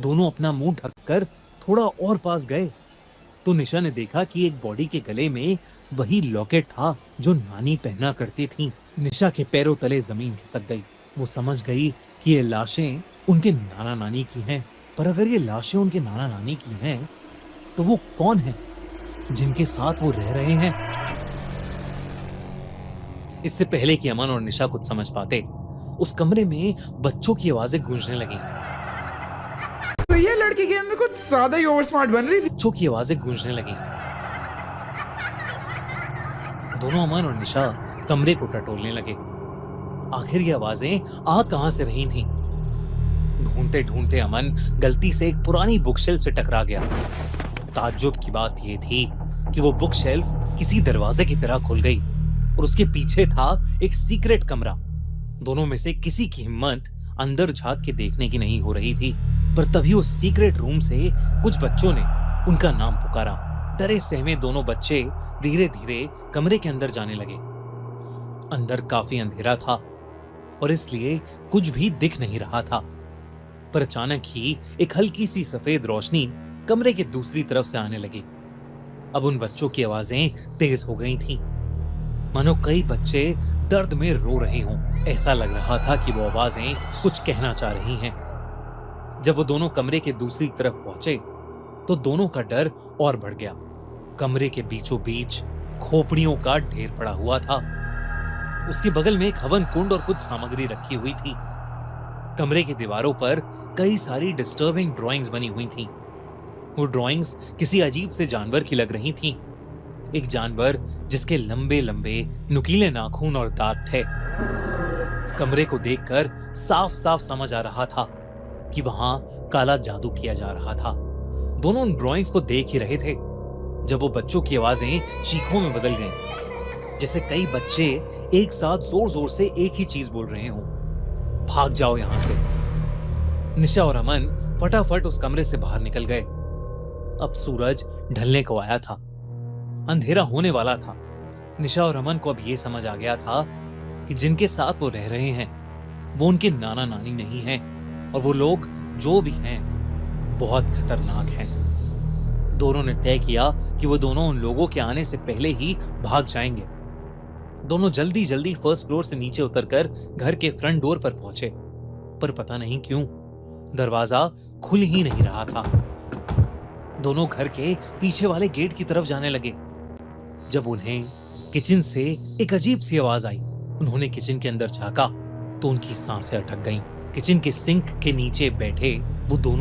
दोनों अपना मुंह ढककर थोड़ा और पास गए तो निशा ने देखा कि एक बॉडी के गले में वही लॉकेट था जो नानी पहना करती थी। निशा के पैरों तले जमीन खिसक गई। वो समझ गई कि ये लाशें उनके नाना नानी की हैं। पर अगर ये लाशें उनके नाना नानी की हैं तो वो कौन है जिनके साथ वो रह रहे हैं? इससे पहले कि अमन और निशा कुछ समझ पाते, उस कमरे में बच्चों की आवाजें गूंजने लगीं। तो ये लड़की गेम में कुछ ज्यादा ही ओवर स्मार्ट बन रही थी। बच्चों की आवाजें गूंजने लगीं। दोनों अमन और निशा कमरे को टटोलने लगे। आखिर ये आवाजें आ कहां से रही थीं? ढूंढते ढूंढते अमन गलती से एक पुरानी बुक शेल्फ से टकरा गया। ताज्जुब की बात यह थी कि वो बुक शेल्फ किसी दरवाजे की तरह खुल गई और उसके पीछे था एक सीक्रेट कमरा। दोनों में से किसी की हिम्मत अंदर झांक के देखने की नहीं हो रही थी। पर तभी उस सीक्रेट रूम से कुछ बच्चों ने उनका नाम पुकारा। डरे सहमे दोनों बच्चे धीरे धीरे कमरे के अंदर जाने लगे। अंदर काफी अंधेरा था और इसलिए कुछ भी दिख नहीं रहा था। पर अचानक ही एक हल्की सी सफेद रोशनी कमरे के दूसरी तरफ से आने लगी। अब उन बच्चों की आवाजें तेज हो गई थीं, मानो कई बच्चे दर्द में रो रहे हों। ऐसा लग रहा था कि वो आवाजें कुछ कहना चाह रही हैं। जब वो दोनों कमरे के दूसरी तरफ पहुंचे तो दोनों का डर और बढ़ गया। कमरे के बीचों बीच खोपड़ियों का ढेर पड़ा हुआ था। उसके बगल में एक हवन कुंड और कुछ सामग्री रखी हुई थी। कमरे की दीवारों पर कई सारी डिस्टर्बिंग ड्राइंग्स बनी हुई थीं। वो ड्राइंग्स किसी अजीब से जानवर की लग रही थीं। एक जानवर जिसके लंबे लंबे नुकीले नाखून और दांत थे। कमरे को देखकर साफ साफ समझ आ रहा था कि वहां काला जादू किया जा रहा था। दोनों उन ड्राइंग्स को देख ही रहे थे जब वो बच्चों की आवाजें चीखों में बदल गईं, जैसे कई बच्चे एक साथ जोर जोर से एक ही चीज बोल रहे हों, भाग जाओ यहां से। निशा और अमन फटाफट उस कमरे से बाहर निकल गए। अब सूरज ढलने को आया था, अंधेरा होने वाला था। निशा और अमन को अब यह समझ आ गया था कि जिनके साथ वो रह रहे हैं वो उनके नाना नानी नहीं हैं और वो लोग जो भी हैं बहुत खतरनाक हैं। दोनों ने तय किया कि वो दोनों उन लोगों के आने से पहले ही भाग जाएंगे। दोनों जल्दी जल्दी फर्स्ट फ्लोर से नीचे उतरकर घर के फ्रंट डोर पर पहुंचे, पर पता नहीं क्यों दरवाजा खुल ही नहीं रहा था। दोनों घर के पीछे वाले गेट की तरफ जाने लगे। जब उन्हें किचन से एक अजीब सी आवाज आई, उन्होंने किचन के अंदर झांका तो उनकी सांसें अटक गईं। किचन के सिंक के नीचे बैठे वो दोनों